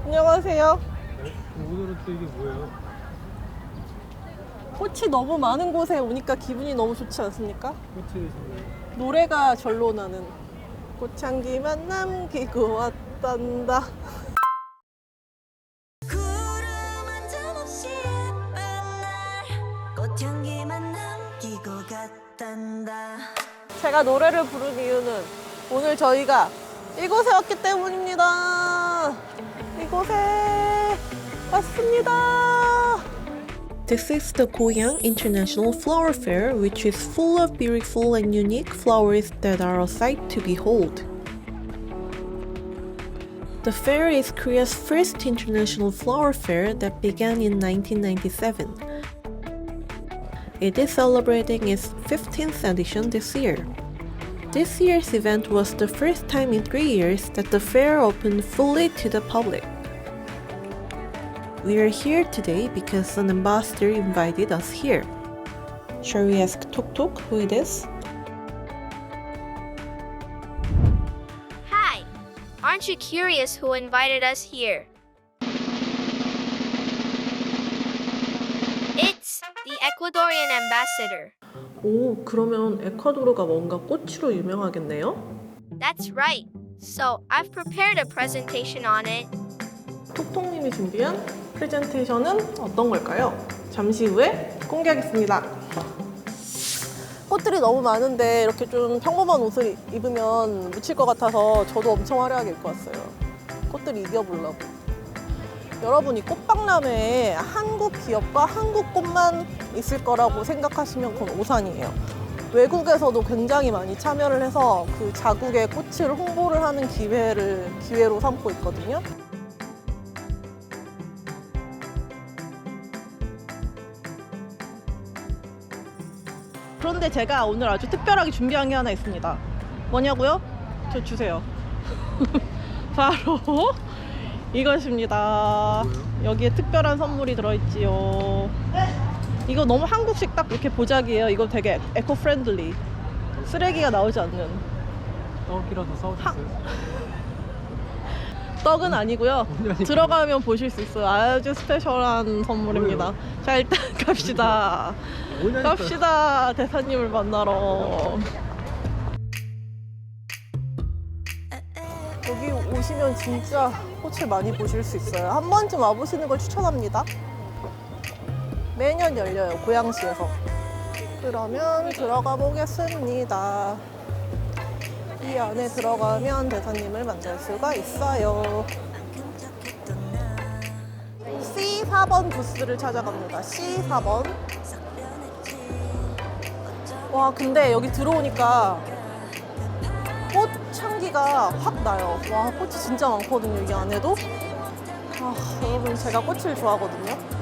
안녕하세요. 네? 오늘은 또 이게 뭐예요? 꽃이 너무 많은 곳에 오니까 기분이 너무 좋지 않습니까? 꽃이 되시네요. 노래가 절로 나는 꽃향기만 남기고 왔단다. 구름 한 점 없이 예쁜 날 꽃향기만 남기고 갔단다. 제가 노래를 부른 이유는 오늘 저희가 이곳에 왔기 때문입니다. 이곳에 왔습니다. This is the Goyang International Flower Fair, which is full of beautiful and unique flowers that are a sight to behold. The fair is Korea's first international flower fair that began in 1997. It is celebrating its 15th edition this year. This year's event was the first time in 3 years that the fair opened fully to the public. We are here today because an ambassador invited us here. Shall we ask Tok Tok who it is? Hi! Aren't you curious who invited us here? It's the Ecuadorian Ambassador. 오, 그러면 에콰도르가 뭔가 꽃으로 유명하겠네요? That's right. So, I've prepared a presentation on it. 톡톡님이 준비한 프레젠테이션은 어떤 걸까요? 잠시 후에 공개하겠습니다. 꽃들이 너무 많은데 이렇게 좀 평범한 옷을 입으면 묻힐 것 같아서 저도 엄청 화려하게 입고 왔어요. 꽃들이 이겨보려고. 여러분, 이 꽃박람회에 한국 기업과 한국 꽃만 있을 거라고 생각하시면 그건 오산이에요. 외국에서도 굉장히 많이 참여를 해서 그 자국의 꽃을 홍보를 하는 기회로 삼고 있거든요. 그런데 제가 오늘 아주 특별하게 준비한 게 하나 있습니다. 뭐냐고요? 저 주세요. 바로 이것입니다. 뭐예요? 여기에 특별한 선물이 들어있지요. 이거 너무 한국식 딱 이렇게 보자기예요. 이거 되게 에코 프렌들리. 쓰레기가 나오지 않는. 떡이라도 싸우셨어요? 떡은 아니고요. 아니고요. 들어가면 보실 수 있어요. 아주 스페셜한 선물입니다. 뭐예요? 자, 일단 갑시다. 뭐냐니까요. 갑시다. 대사님을 만나러. 여기 오시면 진짜 꽃을 많이 보실 수 있어요. 한 번쯤 와보시는 걸 추천합니다. 매년 열려요, 고양시에서. 그러면 들어가 보겠습니다. 이 안에 들어가면 대사님을 만날 수가 있어요. C4번 부스를 찾아갑니다. C4번. 와, 근데 여기 들어오니까 꽃 향기가 확 나요. 와, 꽃이 진짜 많거든요, 여기 안에도. 아, 여러분, 제가 꽃을 좋아하거든요.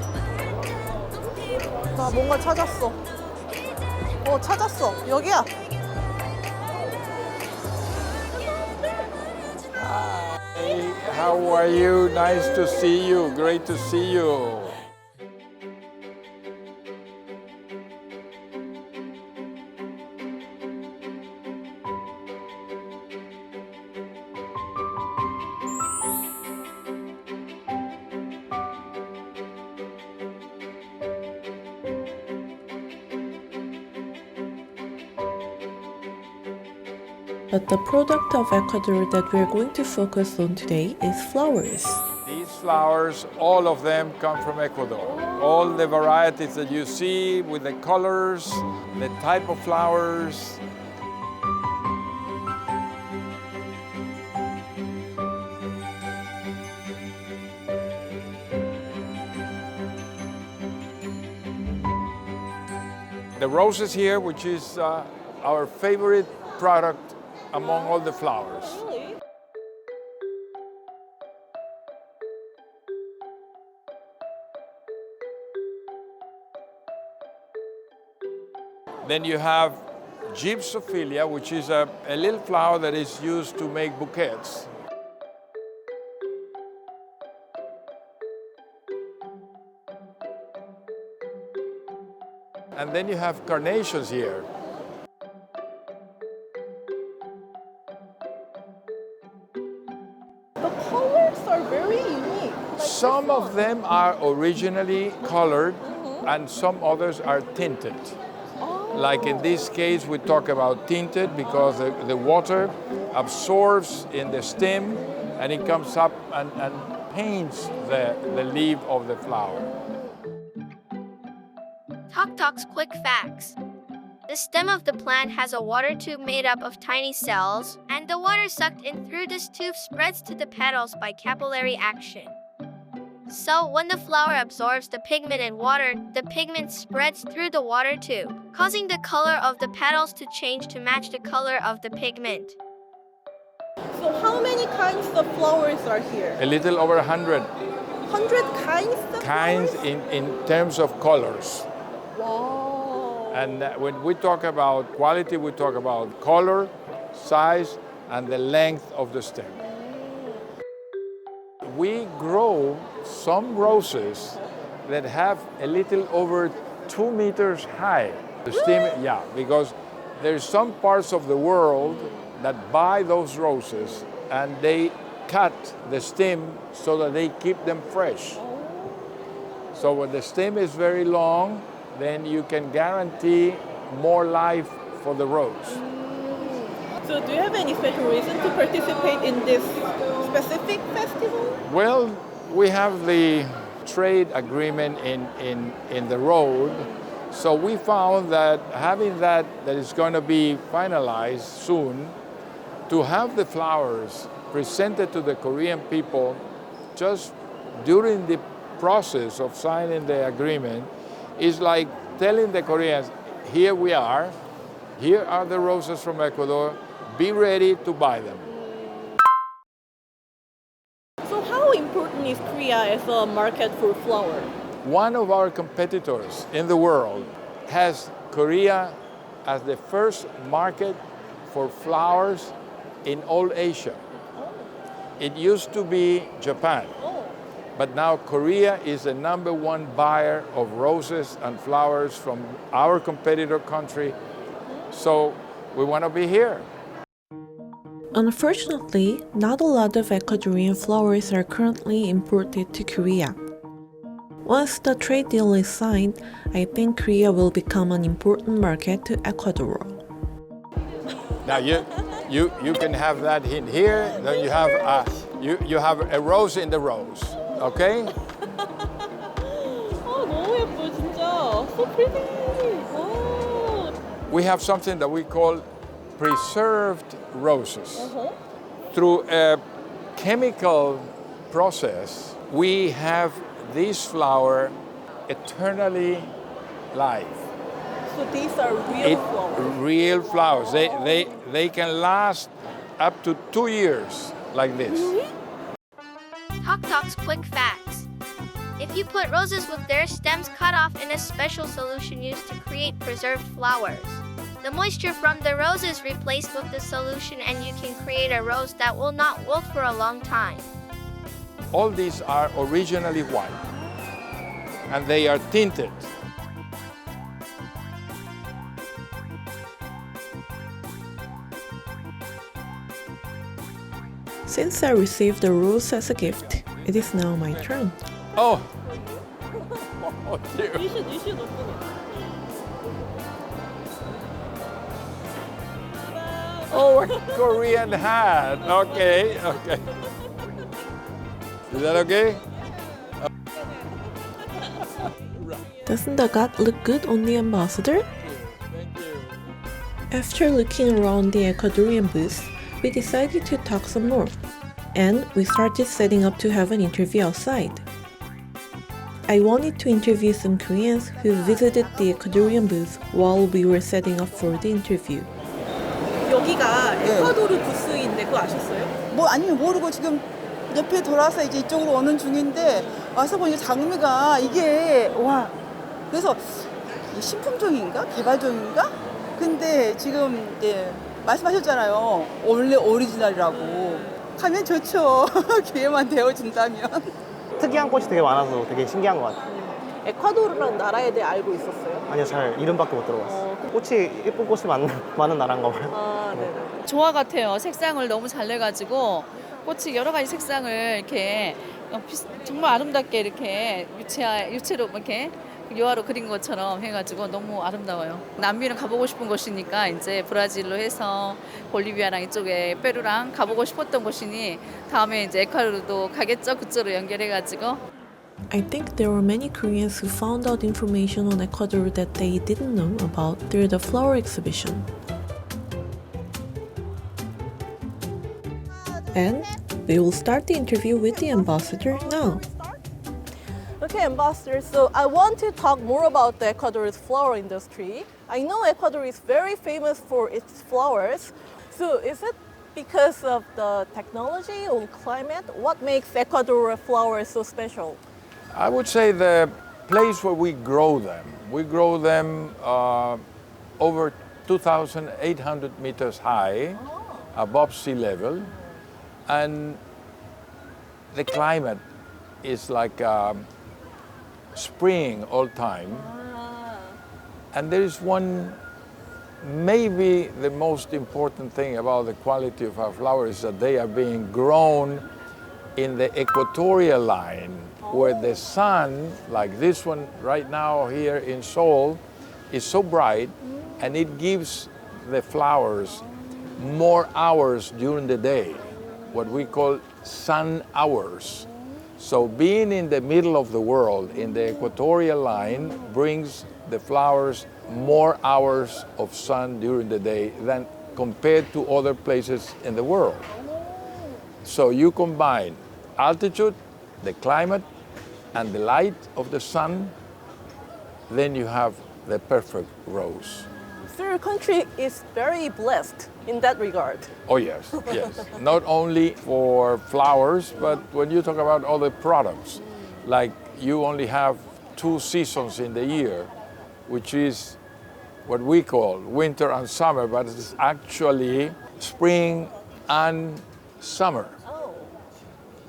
나 뭔가 찾았어. 찾았어. 여기야. Hey, how are you? Nice to see you. Great to see you. But the product of Ecuador that we are going to focus on today is flowers. These flowers, all of them come from Ecuador. All the varieties that you see with the colors, the type of flowers. The roses here, which is our favorite product among all the flowers. Then you have gypsophilia, which is a little flower that is used to make bouquets. And then you have carnations here. The colors are very unique. Like Some this of one. them are originally colored and some others are tinted. Like in this case, we talk about tinted because the water absorbs in the stem and it comes up and paints the leaf of the flower. Talk's quick facts. The stem of the plant has a water tube made up of tiny cells, and the water sucked in through this tube spreads to the petals by capillary action. So, when the flower absorbs the pigment and water, the pigment spreads through the water tube, causing the color of the petals to change to match the color of the pigment. So how many kinds of flowers are here? A little over 100 100 kinds of kinds flowers? in terms of colors. Wow. And when we talk about quality, we talk about color, size, and the length of the stem. We grow some roses that have a little over 2 meters high. The stem, yeah, because there's some parts of the world that buy those roses and they cut the stem so that they keep them fresh. So when the stem is very long, then you can guarantee more life for the rose. So do you have any special reason to participate in this specific festival? Well, we have the trade agreement in the road, so we found that having that is going to be finalized soon, to have the flowers presented to the Korean people just during the process of signing the agreement is like telling the Koreans, here we are, here are the roses from Ecuador, be ready to buy them. So how important is Korea as a market for flower? One of our competitors in the world has Korea as the first market for flowers in all Asia. It used to be Japan, but now Korea is the #1 buyer of roses and flowers from our competitor country, so we want to be here. Unfortunately, not a lot of Ecuadorian flowers are currently imported to Korea. Once the trade deal is signed, I think Korea will become an important market to Ecuador. Now you can have that in here. Then you have a rose in the rose, okay? 아 너무 예뻐 진짜. So pretty. Wow. We have something that we call preserved roses. Through a chemical process, we have this flower eternally live. So these are real flowers. Real flowers. They can last up to 2 years like this. Talk's quick facts. If you put roses with their stems cut off in a special solution used to create preserved flowers, the moisture from the rose is replaced with the solution and you can create a rose that will not wilt for a long time. All these are originally white and they are tinted. Since I received the rose as a gift, it is now my turn. Oh! Oh dear. You should open it. Oh, a Korean hat. Okay, okay. Is that okay? Doesn't the gut look good on the ambassador? Thank you. After looking around the Ecuadorian booth, we decided to talk some more, and we started setting up to have an interview outside. I wanted to interview some Koreans who visited the Ecuadorian booth while we were setting up for the interview. 여기가 에콰도르 부스인데 그거 아셨어요? 뭐 아니면 모르고 지금 옆에 돌아서 이제 이쪽으로 오는 중인데 와서 보니까 장미가 이게 와 그래서 이게 신품종인가 개발종인가? 근데 지금 이제 말씀하셨잖아요. 원래 오리지널이라고 하면 좋죠. 기회만 되어준다면. 특이한 꽃이 되게 많아서 되게 신기한 것 같아요. 에콰도르라는 나라에 대해 알고 있었어요? 아니요, 잘 이름밖에 못 들어봤어요. 꽃이 예쁜 꽃이 많은 나라인가 봐요. 아, 네. 조화 같아요. 색상을 너무 잘 내가지고 꽃이 여러 가지 색상을 이렇게 정말 아름답게 이렇게 유체로 이렇게 유화로 그린 것처럼 해가지고 너무 아름다워요. 남미는 가보고 싶은 곳이니까 이제 브라질로 해서 볼리비아랑 이쪽에 페루랑 가보고 싶었던 곳이니 다음에 이제 에콰도르도 가겠죠. 그쪽으로 연결해가지고. I think there were many Koreans who found out information on Ecuador that they didn't know about through the flower exhibition. And we will start the interview with the ambassador now. Okay, Ambassador, so I want to talk more about the Ecuador's flower industry. I know Ecuador is very famous for its flowers. So is it because of the technology or climate? What makes Ecuador flowers so special? I would say the place where we grow them. We grow them over 2,800 meters high, above sea level. And the climate is like spring all time. And there is one, maybe the most important thing about the quality of our flowers is that they are being grown in the equatorial line, where the sun, like this one right now here in Seoul, is so bright and it gives the flowers more hours during the day, what we call sun hours. So being in the middle of the world, in the equatorial line, brings the flowers more hours of sun during the day than compared to other places in the world. So you combine altitude, the climate, and the light of the sun, then you have the perfect rose. So your country is very blessed in that regard. Oh yes, yes. Not only for flowers, but when you talk about other products, like you only have 2 seasons in the year, which is what we call winter and summer, but it's actually spring and summer. Oh.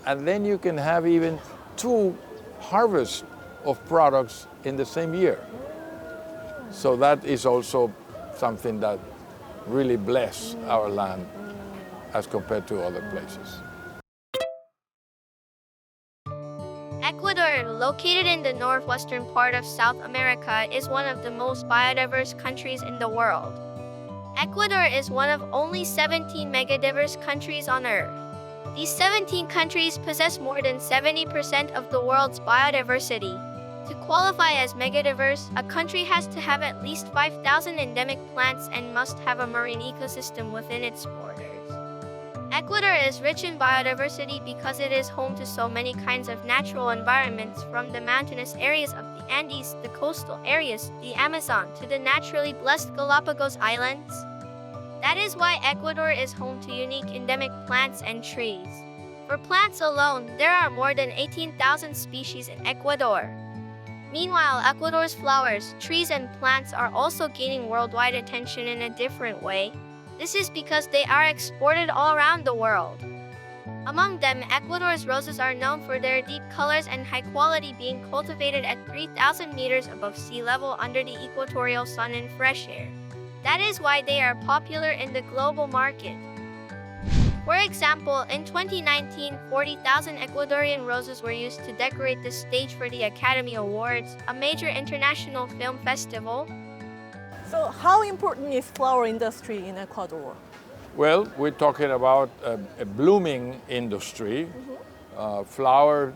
And then you can have even 2 harvests of products in the same year. So that is also something that really bless our land as compared to other places. Ecuador, located in the northwestern part of South America, is one of the most biodiverse countries in the world. Ecuador is one of only 17 megadiverse countries on Earth. These 17 countries possess more than 70% of the world's biodiversity. To qualify as megadiverse, a country has to have at least 5,000 endemic plants and must have a marine ecosystem within its borders. Ecuador is rich in biodiversity because it is home to so many kinds of natural environments, from the mountainous areas of the Andes, the coastal areas, the Amazon, to the naturally blessed Galapagos Islands. That is why Ecuador is home to unique endemic plants and trees. For plants alone, there are more than 18,000 species in Ecuador. Meanwhile, Ecuador's flowers, trees, and plants are also gaining worldwide attention in a different way. This is because they are exported all around the world. Among them, Ecuador's roses are known for their deep colors and high quality, being cultivated at 3,000 meters above sea level under the equatorial sun and fresh air. That is why they are popular in the global market. For example, in 2019, 40,000 Ecuadorian roses were used to decorate the stage for the Academy Awards, a major international film festival. So how important is flower industry in Ecuador? Well, we're talking about a blooming industry. Flower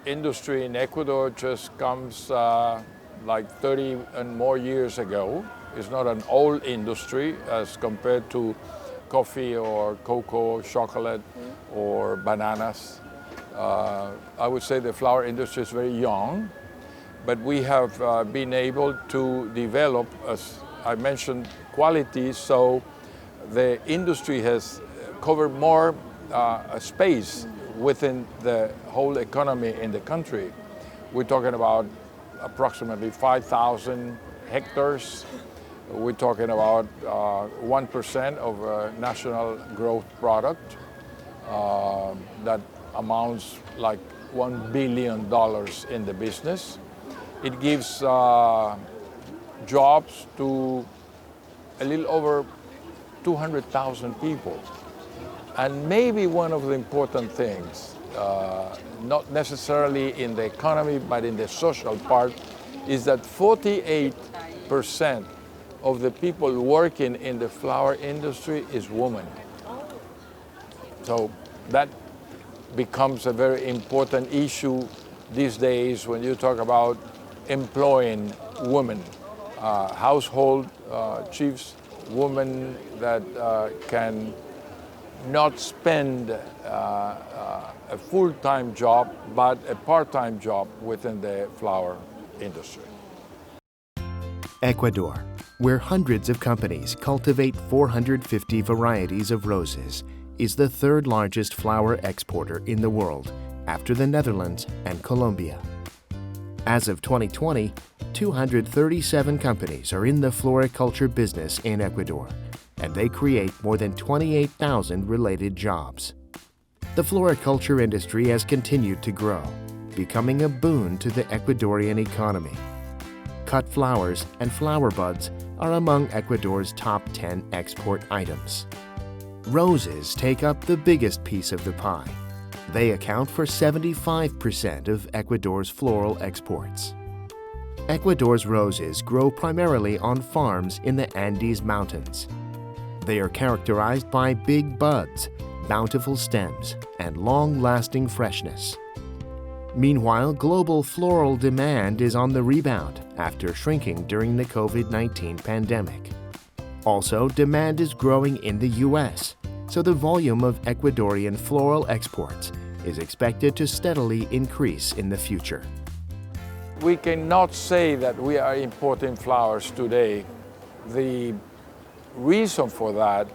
industry in Ecuador just comes like 30 and more years ago. It's not an old industry as compared to coffee or cocoa, chocolate, or bananas. I would say the flower industry is very young, but we have been able to develop, as I mentioned, quality, so the industry has covered more space within the whole economy in the country. We're talking about approximately 5,000 hectares. We're talking about 1% of national growth product that amounts like $1 billion in the business. It gives jobs to a little over 200,000 people. And maybe one of the important things, not necessarily in the economy, but in the social part, is that 48% of the people working in the flower industry is women. So that becomes a very important issue these days when you talk about employing women, household chiefs, women that can not spend a full-time job, but a part-time job within the flower industry. Ecuador, where hundreds of companies cultivate 450 varieties of roses, is the third largest flower exporter in the world, after the Netherlands and Colombia. As of 2020, 237 companies are in the floriculture business in Ecuador, and they create more than 28,000 related jobs. The floriculture industry has continued to grow, becoming a boon to the Ecuadorian economy. Cut flowers and flower buds are among Ecuador's top 10 export items. Roses take up the biggest piece of the pie. They account for 75% of Ecuador's floral exports. Ecuador's roses grow primarily on farms in the Andes Mountains. They are characterized by big buds, bountiful stems, and long-lasting freshness. Meanwhile, global floral demand is on the rebound after shrinking during the COVID-19 pandemic. Also, demand is growing in the U.S., so the volume of Ecuadorian floral exports is expected to steadily increase in the future. We cannot say that we are importing flowers today. The reason for that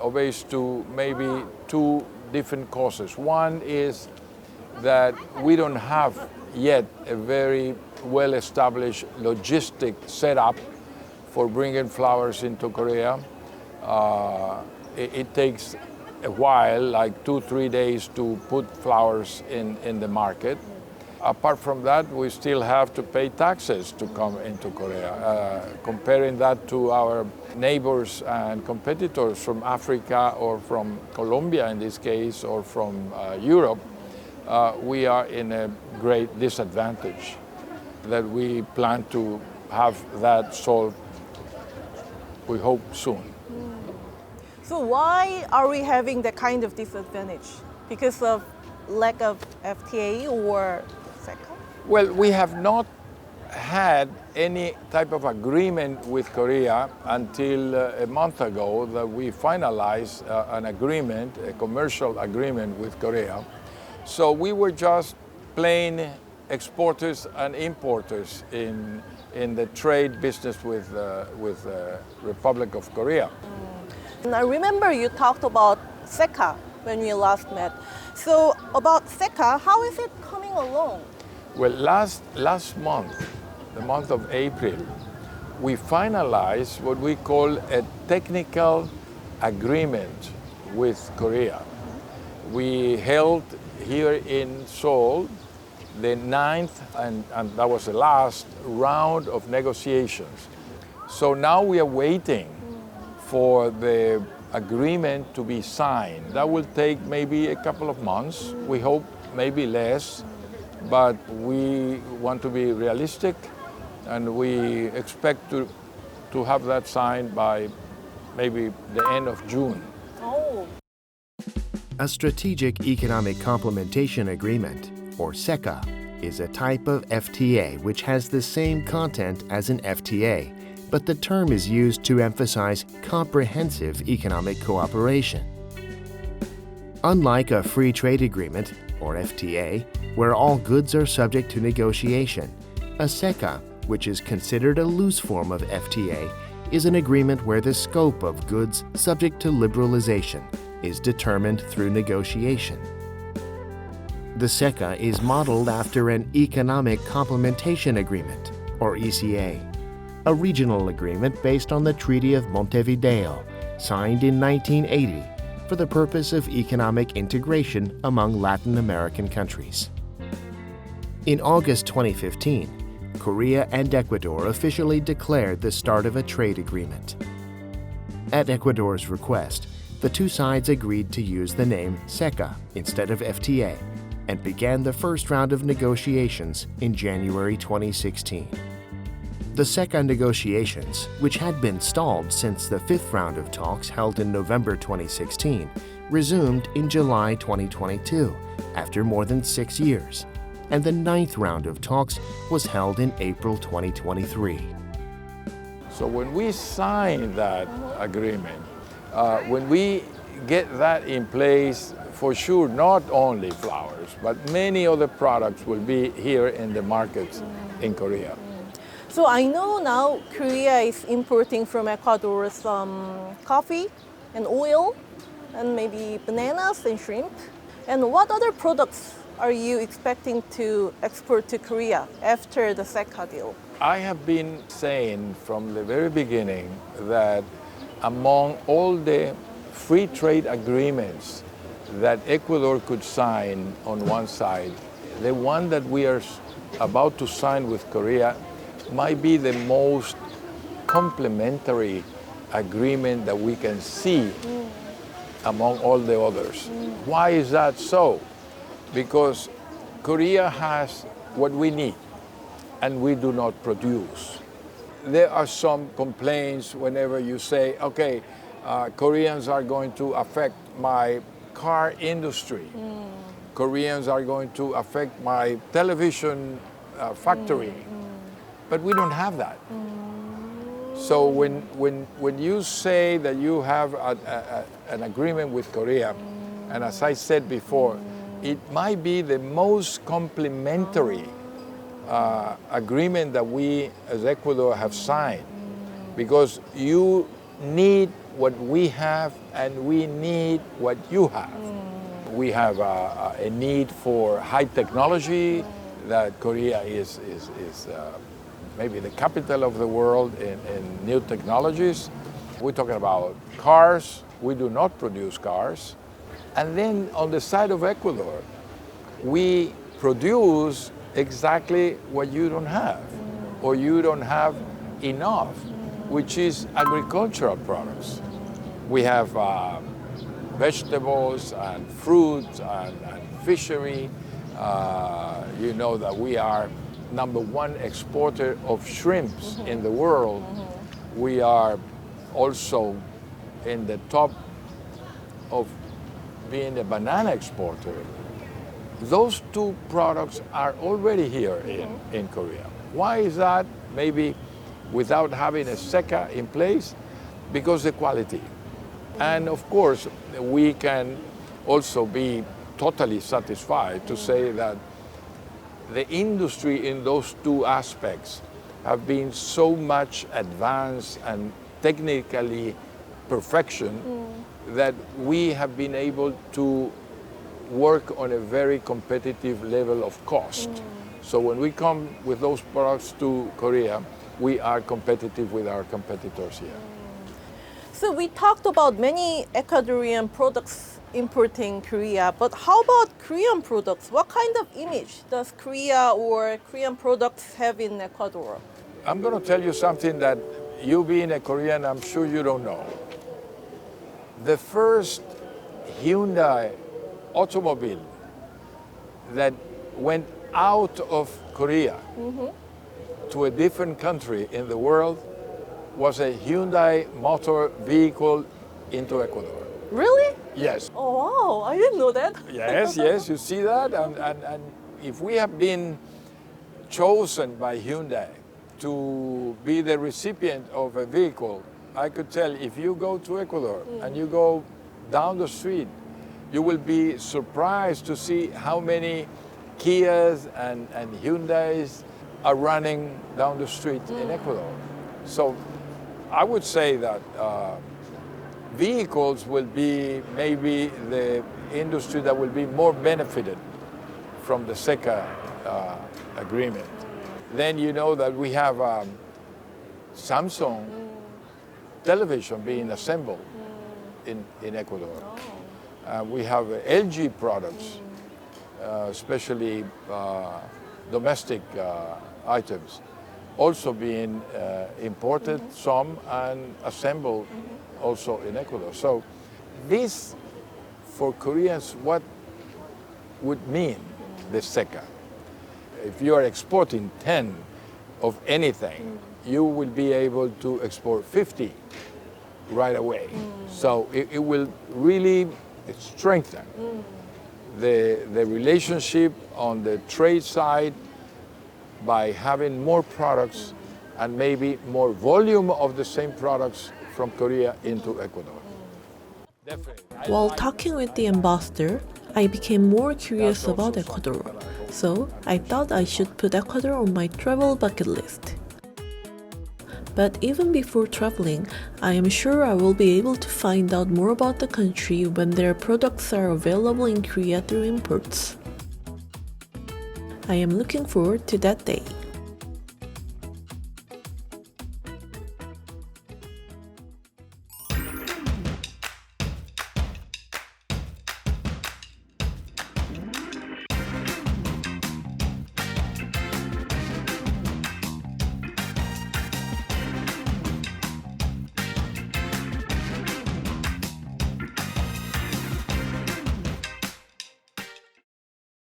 obeys to maybe two different causes. One is that we don't have yet a very well-established logistic setup for bringing flowers into Korea. It takes a while, like 2-3 days, to put flowers in the market. Apart from that, we still have to pay taxes to come into Korea. Comparing that to our neighbors and competitors from Africa or from Colombia in this case, or from Europe, we are in a great disadvantage that we plan to have that solved, we hope, soon. So why are we having that kind of disadvantage? Because of lack of FTA or SECA? Well, we have not had any type of agreement with Korea until a month ago that we finalized an agreement, a commercial agreement with Korea. So we were just plain exporters and importers in the trade business with the Republic of Korea. And I remember you talked about SECA when we last met. So about SECA, how is it coming along? Well, last month, the month of April, we finalized what we call a technical agreement with Korea. We held here in Seoul the 9th, and that was the last round of negotiations. So now we are waiting for the agreement to be signed. That will take maybe a couple of months. We hope maybe less, but we want to be realistic, and we expect to have that signed by maybe the end of June. Oh. A Strategic Economic Complementation Agreement, or SECA, is a type of FTA which has the same content as an FTA, but the term is used to emphasize comprehensive economic cooperation. Unlike a free trade agreement, or FTA, where all goods are subject to negotiation, a SECA, which is considered a loose form of FTA, is an agreement where the scope of goods subject to liberalization is determined through negotiation. The SECA is modeled after an Economic Complementation Agreement, or ECA, a regional agreement based on the Treaty of Montevideo, signed in 1980 for the purpose of economic integration among Latin American countries. In August 2015, Korea and Ecuador officially declared the start of a trade agreement. At Ecuador's request, the two sides agreed to use the name SECA instead of FTA and began the first round of negotiations in January 2016. The SECA negotiations, which had been stalled since the fifth round of talks held in November 2016, resumed in July 2022 after more than 6 years, and the ninth round of talks was held in April 2023. So when we sign that agreement, when we get that in place, for sure, not only flowers, but many other products will be here in the markets in Korea. So I know now Korea is importing from Ecuador some coffee and oil and maybe bananas and shrimp. And what other products are you expecting to export to Korea after the SECA deal? I have been saying from the very beginning that among all the free trade agreements that Ecuador could sign on one side, the one that we are about to sign with Korea might be the most complementary agreement that we can see among all the others. Why is that so? Because Korea has what we need and we do not produce. There are some complaints whenever you say, okay, Koreans are going to affect my car industry. Koreans are going to affect my television factory. But we don't have that. So when you say that you have an agreement with Korea, and as I said before, it might be the most complementary agreement that we as Ecuador have signed, because you need what we have and we need what you have. We have a need for high technology, that Korea is maybe the capital of the world in new technologies. We're talking about cars. We do not produce cars. And then on the side of Ecuador, we produce exactly what you don't have, or you don't have enough, which is agricultural products. We have vegetables and fruits and fishery. You know that we are #1 exporter of shrimps in the world. We are also in the top of being a banana exporter. Those two products are already here in Korea. Why is that? Maybe without having a SECA in place, because the quality. And of course, we can also be totally satisfied to say that the industry in those two aspects have been so much advanced and technically perfection that we have been able to work on a very competitive level of cost. So when we come with those products to Korea, we are competitive with our competitors here. So we talked about many Ecuadorian products importing Korea, but how about Korean products? What kind of image does Korea or Korean products have in Ecuador? I'm going to tell you something that you being a Korean, I'm sure you don't know. The first Hyundai automobile that went out of Korea to a different country in the world was a Hyundai motor vehicle into Ecuador. Really? Yes. Oh, wow, I didn't know that. Yes, you see that? And if we have been chosen by Hyundai to be the recipient of a vehicle, I could tell if you go to Ecuador and you go down the street, you will be surprised to see how many Kias and Hyundais are running down the street in Ecuador. So I would say that vehicles will be maybe the industry that will be more benefited from the SECA agreement. Then you know that we have Samsung television being assembled in Ecuador. We have LG products, especially domestic items, also being imported, some, and assembled also in Ecuador. So this, for Koreans, what would mean the SECA? If you are exporting 10 of anything, you will be able to export 50 right away. So it will really strengthen the relationship on the trade side by having more products and maybe more volume of the same products from Korea into Ecuador. Definitely. While talking with the ambassador, I became more curious about Ecuador, so I thought I should put Ecuador on my travel bucket list. But even before traveling, I am sure I will be able to find out more about the country when their products are available in Korea through imports. I am looking forward to that day.